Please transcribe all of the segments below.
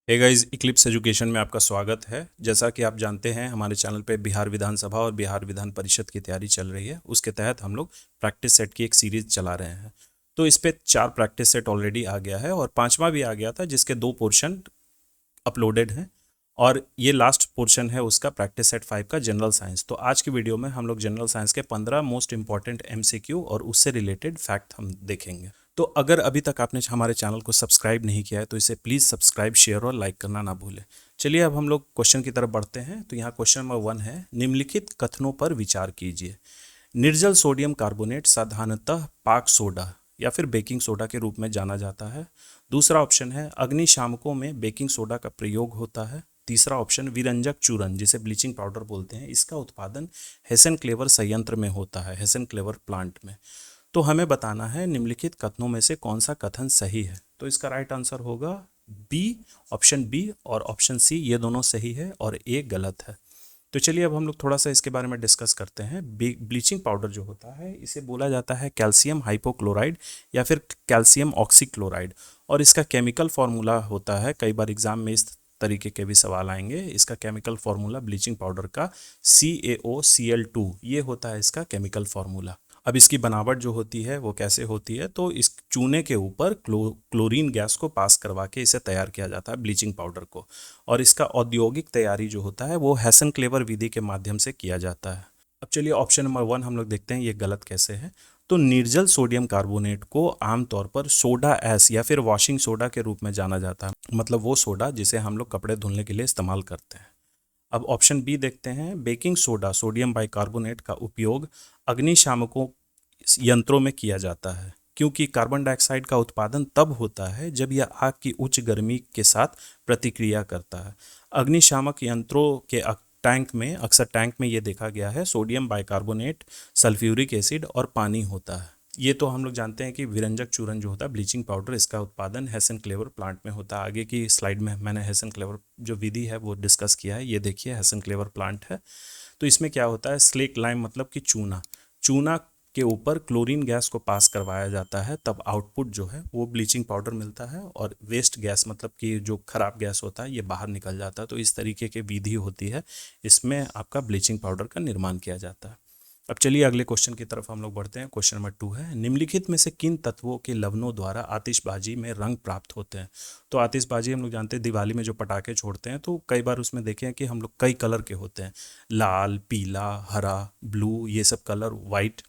Hey guys, Eclipse education में आपका स्वागत है। जैसा कि आप जानते हैं, हमारे चैनल पे बिहार विधानसभा और बिहार विधान परिषद की तैयारी चल रही है। उसके तहत हम लोग प्रैक्टिस सेट की एक सीरीज चला रहे हैं। तो इस पे 4 प्रैक्टिस सेट ऑलरेडी आ गया है और 5वां भी आ गया था, जिसके 2 पोर्शन अपलोडेड हैं। और ये लास्ट पोर्शन है उसका प्रैक्टिस सेट 5 का जनरल साइंस। तो आज की वीडियो में हम लोग जनरल साइंस के 15 मोस्ट इंपॉर्टेंट एमसीक्यू और उससे रिलेटेड फैक्ट हम देखेंगे। तो अगर अभी तक आपने हमारे चैनल को सब्सक्राइब नहीं किया है तो इसे प्लीज़ सब्सक्राइब, शेयर और लाइक करना ना भूलें। चलिए अब हम लोग क्वेश्चन की तरफ बढ़ते हैं। तो यहाँ क्वेश्चन नंबर 1 है, निम्नलिखित कथनों पर विचार कीजिए। निर्जल सोडियम कार्बोनेट साधारणतः पाक सोडा या फिर बेकिंग सोडा के रूप में जाना जाता है। दूसरा ऑप्शन है, अग्निशामकों में बेकिंग सोडा का प्रयोग होता है। तीसरा ऑप्शन, विरंजक चूर्ण जिसे ब्लीचिंग पाउडर बोलते हैं, इसका उत्पादन हेसन क्लेवर संयंत्र में होता है, हेसन क्लेवर प्लांट में। तो हमें बताना है निम्नलिखित कथनों में से कौन सा कथन सही है। तो इसका राइट आंसर होगा बी, ऑप्शन बी और ऑप्शन सी, ये दोनों सही है और ए गलत है। तो चलिए अब हम लोग थोड़ा सा इसके बारे में डिस्कस करते हैं। ब्लीचिंग पाउडर जो होता है इसे बोला जाता है कैल्शियम हाइपोक्लोराइड या फिर कैल्शियम ऑक्सीक्लोराइड, और इसका केमिकल फार्मूला होता है, कई बार एग्जाम में इस तरीके के भी सवाल आएंगे। इसका केमिकल फार्मूला ब्लीचिंग पाउडर का CaOCl2, ये होता है इसका केमिकल फार्मूला। अब इसकी बनावट जो होती है वो कैसे होती है, तो इस चूने के ऊपर क्लोरीन गैस को पास करवा के इसे तैयार किया जाता है, ब्लीचिंग पाउडर को। और इसका औद्योगिक तैयारी जो होता है वो हेसन क्लेवर विधि के माध्यम से किया जाता है। अब चलिए ऑप्शन नंबर 1 हम लोग देखते हैं ये गलत कैसे है। तो निर्जल सोडियम कार्बोनेट को आमतौर पर सोडा एस या फिर वॉशिंग सोडा के रूप में जाना जाता है, मतलब वो सोडा जिसे हम लोग कपड़े धुलने के लिए इस्तेमाल करते हैं। अब ऑप्शन बी देखते हैं, बेकिंग सोडा सोडियम बाइकार्बोनेट का उपयोग अग्निशामकों यंत्रों में किया जाता है, क्योंकि कार्बन डाइऑक्साइड का उत्पादन तब होता है जब यह आग की उच्च गर्मी के साथ प्रतिक्रिया करता है। अग्निशामक यंत्रों के टैंक में, अक्सर टैंक में ये देखा गया है, सोडियम बाइकार्बोनेट, सल्फ्यूरिक एसिड और पानी होता है। ये तो हम लोग जानते हैं कि विरंजक चूर्ण जो होता है ब्लीचिंग पाउडर, इसका उत्पादन हेसन क्लेवर प्लांट में होता है। आगे की स्लाइड में मैंने हेसन क्लेवर जो विधि है वो डिस्कस किया है। ये देखिए हेसन क्लेवर प्लांट है। तो इसमें क्या होता है, स्लेक लाइम मतलब कि चूना, चूना के ऊपर क्लोरीन गैस को पास करवाया जाता है, तब आउटपुट जो है वो ब्लीचिंग पाउडर मिलता है और वेस्ट गैस मतलब कि जो खराब गैस होता है ये बाहर निकल जाता है। तो इस तरीके की विधि होती है, इसमें आपका ब्लीचिंग पाउडर का निर्माण किया जाता है। अब चलिए अगले क्वेश्चन की तरफ हम लोग बढ़ते हैं। क्वेश्चन नंबर 2 है, निम्नलिखित में से किन तत्वों के लवणों द्वारा आतिशबाजी में रंग प्राप्त होते हैं। तो आतिशबाजी हम लोग जानते हैं दिवाली में जो पटाखे छोड़ते हैं, तो कई बार उसमें देखें कि हम लोग कई कलर के होते हैं, लाल, पीला, हरा, ब्लू, ये सब कलर, वाइट।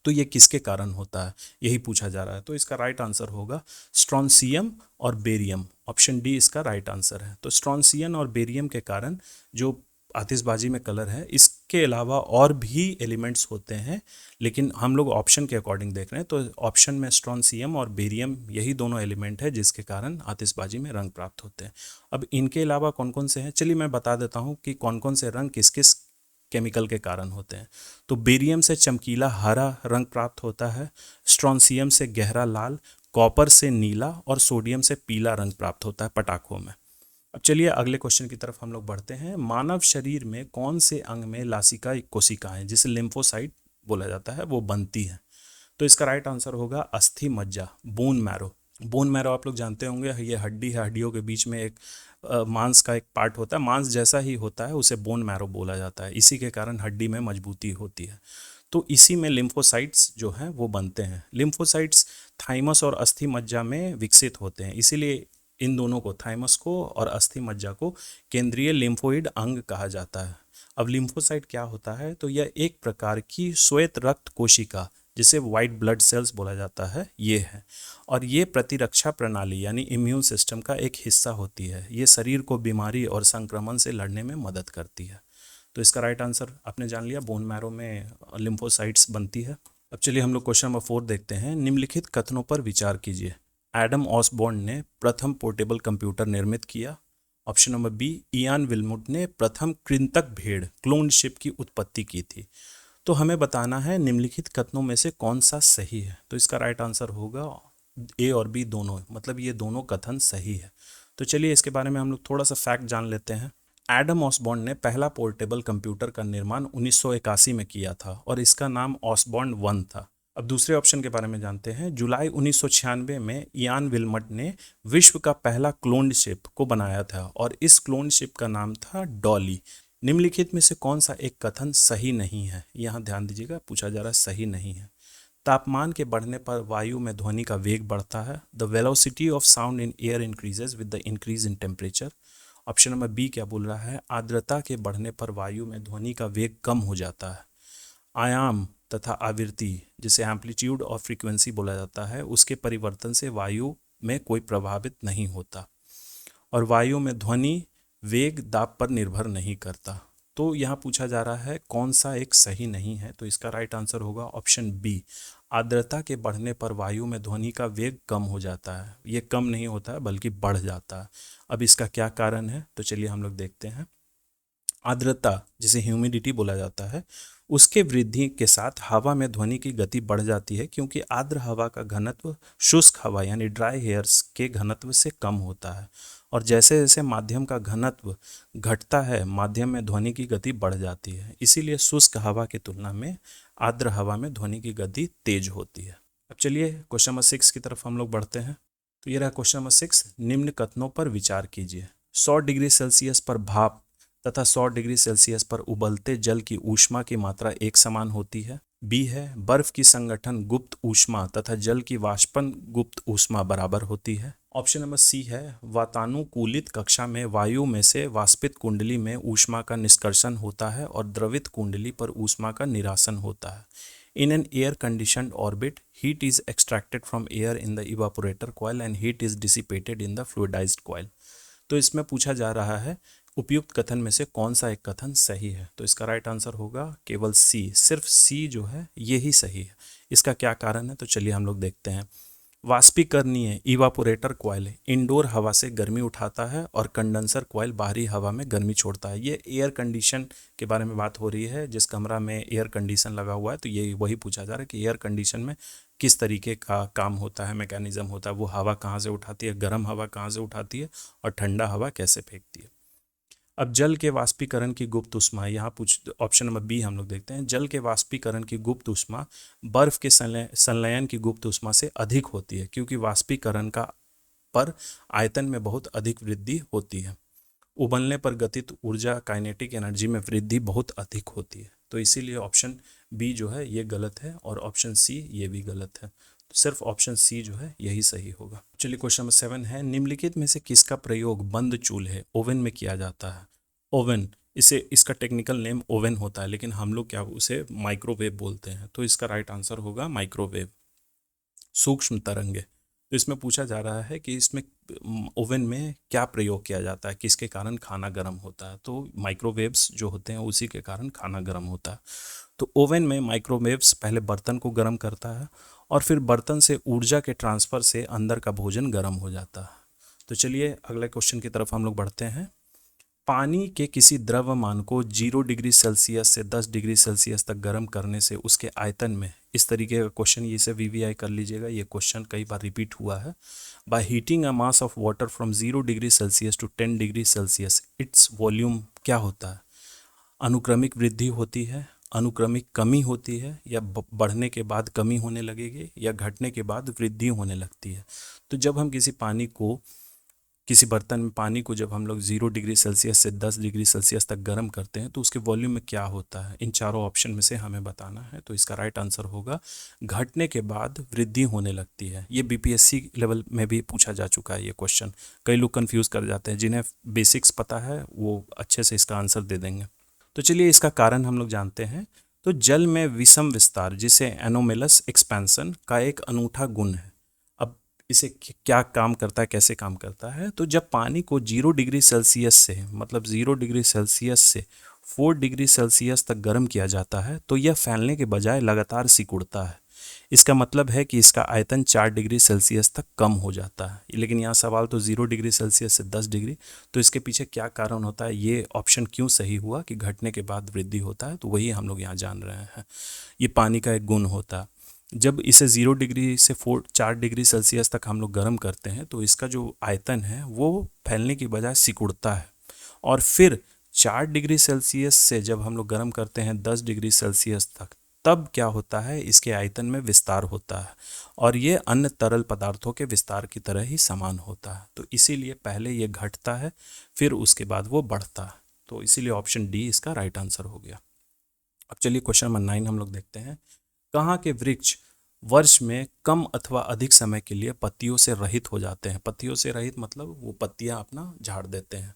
तो ये किसके कारण होता है, यही पूछा जा रहा है। तो इसका राइट आंसर होगा स्ट्रॉन्सियम और बेरियम, ऑप्शन डी इसका राइट आंसर है। तो स्ट्रॉन्सियम और बेरियम के कारण जो आतिशबाजी में कलर है, इसके अलावा और भी एलिमेंट्स होते हैं, लेकिन हम लोग ऑप्शन के अकॉर्डिंग देख रहे हैं। तो ऑप्शन में स्ट्रॉन्सियम और बेरियम, यही दोनों एलिमेंट है जिसके कारण आतिशबाजी में रंग प्राप्त होते हैं। अब इनके अलावा कौन कौन से हैं, चलिए मैं बता देता हूँ कि कौन कौन से रंग किस किस केमिकल के कारण होते हैं। तो बेरियम से चमकीला हरा रंग प्राप्त होता है, स्ट्रॉन्सियम से गहरा लाल, कॉपर से नीला और सोडियम से पीला रंग प्राप्त होता है पटाखों में। अब चलिए अगले क्वेश्चन की तरफ हम लोग बढ़ते हैं। मानव शरीर में कौन से अंग में लासिका कोशिकाएं, जिसे लिम्फोसाइट बोला जाता है, वो बनती हैं। तो इसका राइट आंसर होगा अस्थि मज्जा, बोन मैरो। बोन मैरो आप लोग जानते होंगे, ये हड्डी है, हड्डियों के बीच में एक मांस का एक पार्ट होता है, मांस जैसा ही होता है, उसे बोन मैरो बोला जाता है। इसी के कारण हड्डी में मजबूती होती है। तो इसी में लिम्फोसाइट्स जो हैं वो बनते हैं। लिम्फोसाइट्स थाइमस और अस्थि मज्जा में विकसित होते हैं, इसीलिए इन दोनों को, थाइमस को और अस्थि मज्जा को, केंद्रीय लिम्फोइड अंग कहा जाता है। अब लिम्फोसाइट क्या होता है, तो यह एक प्रकार की श्वेत रक्त कोशिका, जिसे वाइट ब्लड सेल्स बोला जाता है, ये है। और ये प्रतिरक्षा प्रणाली यानी इम्यून सिस्टम का एक हिस्सा होती है। ये शरीर को बीमारी और संक्रमण से लड़ने में मदद करती है। तो इसका राइट आंसर आपने जान लिया, बोन मैरो में लिम्फोसाइट्स बनती है। अब चलिए हम लोग क्वेश्चन नंबर 4 देखते हैं। निम्नलिखित कथनों पर विचार कीजिए। एडम ऑसबॉर्न ने प्रथम पोर्टेबल कंप्यूटर निर्मित किया। ऑप्शन नंबर बी, इयान विल्मुट ने प्रथम कृंतक भेड़ क्लोन शिप की उत्पत्ति की थी। तो हमें बताना है निम्नलिखित कथनों में से कौन सा सही है। तो इसका राइट आंसर होगा ए और बी दोनों, मतलब ये दोनों कथन सही है। तो चलिए इसके बारे में हम लोग थोड़ा सा फैक्ट जान लेते हैं। एडम ऑसबॉर्न ने पहला पोर्टेबल कंप्यूटर का निर्माण 1981 में किया था और इसका नाम ऑसबॉर्न 1 था। अब दूसरे ऑप्शन के बारे में जानते हैं। जुलाई 1996 में इयान विल्मट ने विश्व का पहला क्लोन्ड शिप को बनाया था और इस क्लोन्ड शिप का नाम था डॉली। निम्नलिखित में से कौन सा एक कथन सही नहीं है? यहाँ ध्यान दीजिएगा, पूछा जा रहा है सही नहीं है। तापमान के बढ़ने पर वायु में ध्वनि का वेग बढ़ता है। The velocity of sound in air increases with the increase in temperature. Option number B क्या बोल रहा है? आर्द्रता के बढ़ने पर वायु में ध्वनि का वेग कम हो जाता है। आयाम तथा आवृत्ति, जिसे एम्पलीट्यूड और फ्रीक्वेंसी बोला जाता है, उसके परिवर्तन से वायु में कोई प्रभावित नहीं होता। और वायु में ध्वनि वेग दाब पर निर्भर नहीं करता। तो यहाँ पूछा जा रहा है कौन सा एक सही नहीं है, तो इसका राइट आंसर होगा ऑप्शन बी। आर्द्रता के बढ़ने पर वायु में ध्वनि का वेग कम हो जाता है। ये कम नहीं होता है बल्कि बढ़ जाता है। अब इसका क्या कारण है, तो चलिए हम लोग देखते हैं। आर्द्रता, जिसे ह्यूमिडिटी बोला जाता है, उसके वृद्धि के साथ हवा में ध्वनि की गति बढ़ जाती है, क्योंकि आर्द्र हवा का घनत्व शुष्क हवा यानी ड्राई हेयर्स के घनत्व से कम होता है। और जैसे जैसे माध्यम का घनत्व घटता है, माध्यम में ध्वनि की गति बढ़ जाती है। इसीलिए शुष्क हवा की तुलना में आर्द्र हवा में ध्वनि की गति तेज होती है। अब चलिए क्वेश्चन नंबर 6 की तरफ हम लोग बढ़ते हैं। तो ये रहा क्वेश्चन नंबर 6। निम्न कथनों पर विचार कीजिए। 100 डिग्री सेल्सियस पर भाप तथा 100 डिग्री सेल्सियस पर उबलते जल की ऊष्मा की मात्रा एक समान होती है। बी है, बर्फ की संगठन गुप्त ऊष्मा तथा जल की वाष्पन गुप्त ऊष्मा बराबर होती है। ऑप्शन नंबर सी है, वातानुकूलित कक्षा में वायु में से वाष्पित कुंडली में ऊष्मा का निष्कर्षण होता है और द्रवित कुंडली पर ऊष्मा का निरासन होता है। In an air-conditioned orbit, heat is extracted from air in the evaporator coil and heat is dissipated in the fluidized coil. तो इसमें पूछा जा रहा है उपयुक्त कथन में से कौन सा एक कथन सही है, तो इसका राइट आंसर होगा केवल सी। सिर्फ सी जो है यही सही है। इसका क्या कारण है, तो चलिए हम लोग देखते हैं। वाष्पीकरणीय इवापोरेटर कॉइल इंडोर हवा से गर्मी उठाता है और कंडेंसर कॉइल बाहरी हवा में गर्मी छोड़ता है। ये एयर कंडीशन के बारे में बात हो रही है। जिस कमरा में एयर कंडीशन लगा हुआ है, तो ये वही पूछा जा रहा है कि एयर कंडीशन में किस तरीके का काम होता है, मैकेनिज्म होता है। वो हवा कहाँ से उठाती है, गर्म हवा कहाँ से उठाती है और ठंडा हवा कैसे फेंकती है। अब जल के वाष्पीकरण की गुप्त ऊष्मा, यहाँ ऑप्शन नंबर बी हम लोग देखते हैं। जल के वाष्पीकरण की गुप्त ऊष्मा बर्फ के संलयन की गुप्त ऊष्मा से अधिक होती है, क्योंकि वाष्पीकरण का पर आयतन में बहुत अधिक वृद्धि होती है। उबलने पर गतित ऊर्जा काइनेटिक एनर्जी में वृद्धि बहुत अधिक होती है। तो इसीलिए ऑप्शन बी जो है ये गलत है और ऑप्शन सी ये भी गलत है। तो सिर्फ ऑप्शन सी जो है यही सही होगा। चलिए क्वेश्चन नंबर 7 है, निम्नलिखित में से किसका प्रयोग बंद चूल्हे ओवन में किया जाता है? ओवन, इसका टेक्निकल नेम ओवन होता है, लेकिन हम लोग क्या उसे माइक्रोवेव बोलते हैं। तो इसका राइट आंसर होगा माइक्रोवेव, सूक्ष्म तरंगे। तो इसमें पूछा जा रहा है कि इसमें ओवन में क्या प्रयोग किया जाता है, किसके कारण खाना गर्म होता है। तो माइक्रोवेव्स जो होते हैं उसी के कारण खाना गर्म होता है। तो ओवन में माइक्रोवेव्स पहले बर्तन को गर्म करता है और फिर बर्तन से ऊर्जा के ट्रांसफ़र से अंदर का भोजन गर्म हो जाता है। तो चलिए अगले क्वेश्चन की तरफ हम लोग बढ़ते हैं। पानी के किसी द्रव्यमान को 0 डिग्री सेल्सियस से 10 डिग्री सेल्सियस तक गर्म करने से उसके आयतन में, इस तरीके का क्वेश्चन, इसे वीवीआई कर लीजिएगा, ये क्वेश्चन कई बार रिपीट हुआ है। By heating a mass of water from 0 degree Celsius to 10 degree Celsius its volume क्या होता है? अनुक्रमिक वृद्धि होती है, अनुक्रमिक कमी होती है, या बढ़ने के बाद कमी होने लगेगी, या घटने के बाद वृद्धि होने लगती है। तो जब हम किसी बर्तन में पानी को जब हम लोग 0 डिग्री सेल्सियस से 10 डिग्री सेल्सियस तक गर्म करते हैं, तो उसके वॉल्यूम में क्या होता है, इन चारों ऑप्शन में से हमें बताना है। तो इसका राइट आंसर होगा घटने के बाद वृद्धि होने लगती है। ये बीपीएससी लेवल में भी पूछा जा चुका है ये क्वेश्चन। कई लोग कंफ्यूज कर जाते हैं, जिन्हें बेसिक्स पता है वो अच्छे से इसका आंसर दे देंगे। तो चलिए इसका कारण हम लोग जानते हैं। तो जल में विषम विस्तार, जिसे एनोमेलस एक्सपेंशन का एक अनूठा गुण है। अब इसे क्या काम करता है, कैसे काम करता है? तो जब पानी को 0 डिग्री सेल्सियस से, मतलब 0 डिग्री सेल्सियस से 4 डिग्री सेल्सियस तक गर्म किया जाता है, तो यह फैलने के बजाय लगातार सिकुड़ता है। इसका मतलब है कि इसका आयतन 4 डिग्री सेल्सियस तक कम हो जाता है। लेकिन यहाँ सवाल तो 0 डिग्री सेल्सियस से 10 डिग्री, तो इसके पीछे क्या कारण होता है, ये ऑप्शन क्यों सही हुआ कि घटने के बाद वृद्धि होता है, तो वही हम लोग यहाँ जान रहे हैं। ये पानी का एक गुण होता है। जब इसे 0 डिग्री से 4 डिग्री सेल्सियस तक हम लोग गर्म करते हैं, तो इसका जो आयतन है वो फैलने की बजाय सिकुड़ता है। और फिर 4 डिग्री सेल्सियस से जब हम लोग गर्म करते हैं 10 डिग्री सेल्सियस तक, तब क्या होता है, इसके आयतन में विस्तार होता है और ये अन्य तरल पदार्थों के विस्तार की तरह ही समान होता है। तो इसीलिए पहले ये घटता है, फिर उसके बाद वो बढ़ता है। तो इसीलिए ऑप्शन डी इसका राइट आंसर हो गया। अब चलिए क्वेश्चन नंबर 9 हम लोग देखते हैं। कहाँ के वृक्ष वर्ष में कम अथवा अधिक समय के लिए पत्तियों से रहित हो जाते हैं? पत्तियों से रहित मतलब वो पत्तियां अपना झाड़ देते हैं।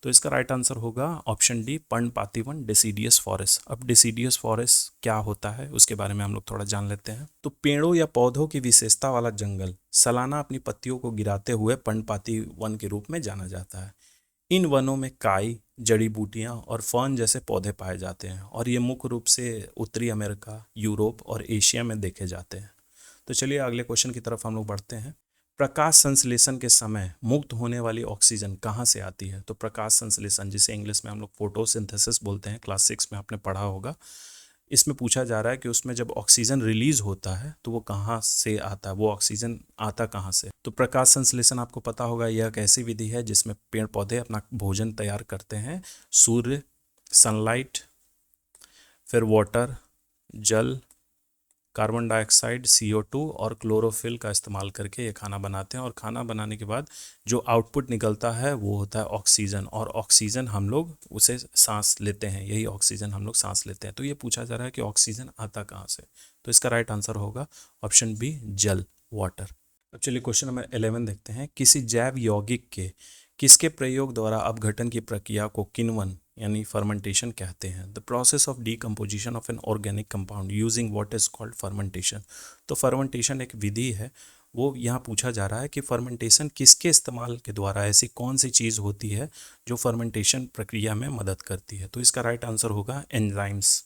तो इसका राइट आंसर होगा ऑप्शन डी, पर्णपाती वन, डेसिडियस फॉरेस्ट। अब डेसिडियस फॉरेस्ट क्या होता है उसके बारे में हम लोग थोड़ा जान लेते हैं। तो पेड़ों या पौधों की विशेषता वाला जंगल सालाना अपनी पत्तियों को गिराते हुए पर्णपाती वन के रूप में जाना जाता है। इन वनों में काई, जड़ी बूटियां और फर्न जैसे पौधे पाए जाते हैं और ये मुख्य रूप से उत्तरी अमेरिका, यूरोप और एशिया में देखे जाते हैं। तो चलिए अगले क्वेश्चन की तरफ हम लोग बढ़ते हैं। प्रकाश संश्लेषण के समय मुक्त होने वाली ऑक्सीजन कहाँ से आती है? तो प्रकाश संश्लेषण, जिसे इंग्लिश में हम लोग फोटोसिंथेसिस बोलते हैं, क्लास 6 में आपने पढ़ा होगा। इसमें पूछा जा रहा है कि उसमें जब ऑक्सीजन रिलीज होता है तो वो कहाँ से आता है, वो ऑक्सीजन आता कहाँ से? तो प्रकाश संश्लेषण आपको पता होगा, यह एक ऐसी विधि है जिसमें पेड़ पौधे अपना भोजन तैयार करते हैं। सूर्य, सनलाइट, फिर वाटर, जल, कार्बन डाइऑक्साइड, CO2 और क्लोरोफिल का इस्तेमाल करके ये खाना बनाते हैं और खाना बनाने के बाद जो आउटपुट निकलता है वो होता है ऑक्सीजन, और ऑक्सीजन हम लोग उसे सांस लेते हैं, यही ऑक्सीजन हम लोग सांस लेते हैं। तो ये पूछा जा रहा है कि ऑक्सीजन आता कहाँ से? तो इसका राइट आंसर होगा ऑप्शन बी, जल, वाटर। अब चलिए क्वेश्चन नंबर 11 देखते हैं। किसी जैव यौगिक के किसके प्रयोग द्वारा अपघटन की प्रक्रिया को किण्वन यानी फर्मेंटेशन कहते हैं? The process of decomposition of an organic compound using what is called fermentation. तो फर्मेंटेशन एक विधि है, वो यहाँ पूछा जा रहा है कि फर्मेंटेशन किसके इस्तेमाल के द्वारा, ऐसी कौन सी चीज़ होती है जो फर्मेंटेशन प्रक्रिया में मदद करती है? तो इसका राइट आंसर होगा एंजाइम्स,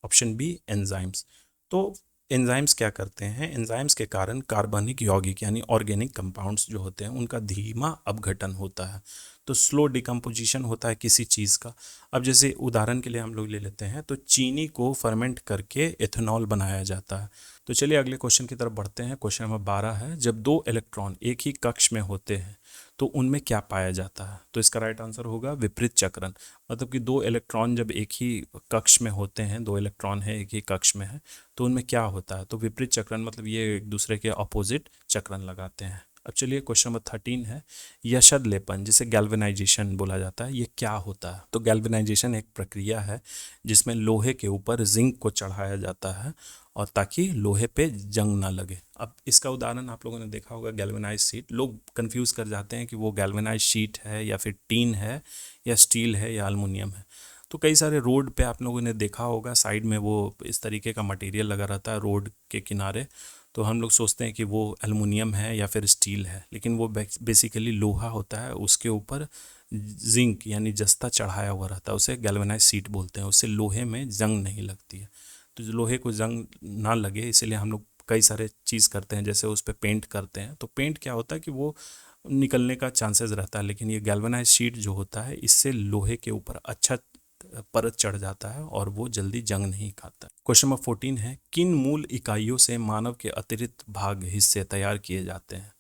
ऑप्शन बी, एंजाइम्स। तो एंजाइम्स क्या करते हैं? एंजाइम्स के कारण कार्बनिक यौगिक यानी ऑर्गेनिक कंपाउंड्स जो होते हैं उनका धीमा अपघटन होता है। तो स्लो डिकम्पोजिशन होता है किसी चीज़ का। अब जैसे उदाहरण के लिए हम लोग ले लेते हैं, तो चीनी को फर्मेंट करके एथेनॉल बनाया जाता है। तो चलिए अगले क्वेश्चन की तरफ बढ़ते हैं। क्वेश्चन नंबर 12 है, जब दो इलेक्ट्रॉन एक ही कक्ष में होते हैं तो उनमें क्या पाया जाता है? तो इसका राइट आंसर होगा विपरीत चक्रण। मतलब कि दो इलेक्ट्रॉन जब एक ही कक्ष में होते हैं, दो इलेक्ट्रॉन है एक ही कक्ष में है, तो उनमें क्या होता है? तो विपरीत चक्रण, मतलब ये एक दूसरे के अपोजिट चक्रण लगाते हैं। अब चलिए क्वेश्चन नंबर 13 है, यशद लेपन जिसे गैल्वेनाइजेशन बोला जाता है, ये क्या होता है? तो गैल्वेनाइजेशन एक प्रक्रिया है जिसमें लोहे के ऊपर जिंक को चढ़ाया जाता है और ताकि लोहे पे जंग ना लगे। अब इसका उदाहरण आप लोगों ने देखा होगा, गैल्वेनाइज शीट। लोग कंफ्यूज कर जाते हैं कि वो गैल्वेनाइज शीट है या फिर टीन है या स्टील है या एल्युमिनियम है। तो कई सारे रोड पे आप लोगों ने देखा होगा, साइड में वो इस तरीके का मटेरियल लगा रहता है रोड के किनारे। तो हम लोग सोचते हैं कि वो एल्युमिनियम है या फिर स्टील है, लेकिन वो बेसिकली लोहा होता है। उसके ऊपर जिंक यानी जस्ता चढ़ाया हुआ रहता है, उसे गैल्वेनाइज शीट बोलते हैं। उससे लोहे में जंग नहीं लगती है। तो जो लोहे को जंग ना लगे इसलिए हम लोग कई सारे चीज़ करते हैं, जैसे उस पर पेंट करते हैं। तो पेंट क्या होता है कि वो निकलने का चांसेस रहता है, लेकिन ये गैल्वेनाइज शीट जो होता है इससे लोहे के ऊपर अच्छा परत चढ़ जाता है और वो जल्दी जंग नहीं खाता। क्वेश्चन नंबर 14 है, किन मूल इकाइयों से मानव के अतिरिक्त भाग हिस्से तैयार किए जाते हैं?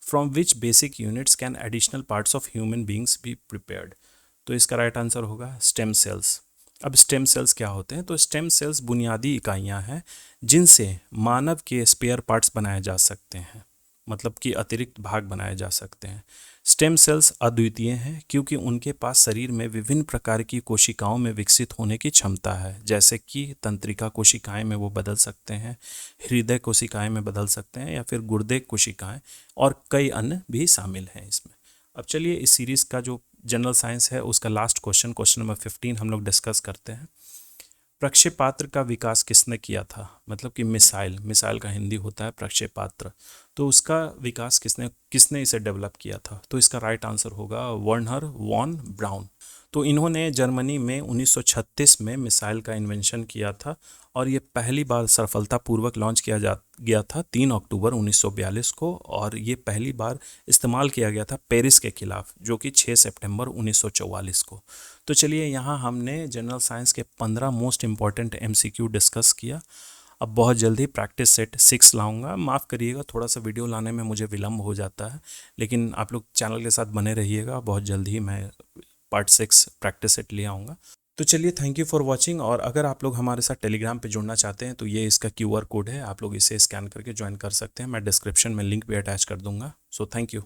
From which basic units can additional parts of human beings be prepared? तो इसका राइट आंसर होगा स्टेम सेल्स। अब स्टेम सेल्स क्या होते हैं? तो स्टेम सेल्स बुनियादी इकाइयां हैं जिनसे मानव के स्पेयर पार्ट्स बनाए जा सकते हैं, मतलब कि अतिरिक्त भाग बनाए जा सकते हैं। स्टेम सेल्स अद्वितीय हैं क्योंकि उनके पास शरीर में विभिन्न प्रकार की कोशिकाओं में विकसित होने की क्षमता है, जैसे कि तंत्रिका कोशिकाएं में वो बदल सकते हैं, हृदय कोशिकाएं में बदल सकते हैं, या फिर गुर्दे कोशिकाएं, और कई अन्य भी शामिल हैं इसमें। अब चलिए इस सीरीज़ का जो जनरल साइंस है उसका लास्ट क्वेश्चन, क्वेश्चन नंबर 15 हम लोग डिस्कस करते हैं। प्रक्षेपात्र का विकास किसने किया था? मतलब कि मिसाइल, मिसाइल का हिंदी होता है प्रक्षेपात्र। तो उसका विकास किसने इसे डेवलप किया था? तो इसका राइट आंसर होगा वर्नर वॉन ब्राउन। तो इन्होंने जर्मनी में 1936 में मिसाइल का इन्वेंशन किया था और ये पहली बार सफलतापूर्वक लॉन्च किया गया था 3 अक्टूबर 1942 को, और ये पहली बार इस्तेमाल किया गया था पेरिस के खिलाफ, जो कि 6 सितंबर 1944 को। तो चलिए यहाँ हमने जनरल साइंस के 15 मोस्ट इंपॉर्टेंट MCQ डिस्कस किया। अब बहुत जल्दी प्रैक्टिस सेट 6 लाऊंगा। माफ़ करिएगा, थोड़ा सा वीडियो लाने में मुझे विलम्ब हो जाता है, लेकिन आप लोग चैनल के साथ बने रहिएगा। बहुत जल्दी ही मैं पार्ट 6 प्रैक्टिस सेट ले आऊँगा। तो चलिए, थैंक यू फॉर वॉचिंग। और अगर आप लोग हमारे साथ टेलीग्राम पे जुड़ना चाहते हैं तो ये इसका QR कोड है, आप लोग इसे स्कैन करके ज्वाइन कर सकते हैं। मैं डिस्क्रिप्शन में लिंक भी अटैच कर दूंगा। So thank you.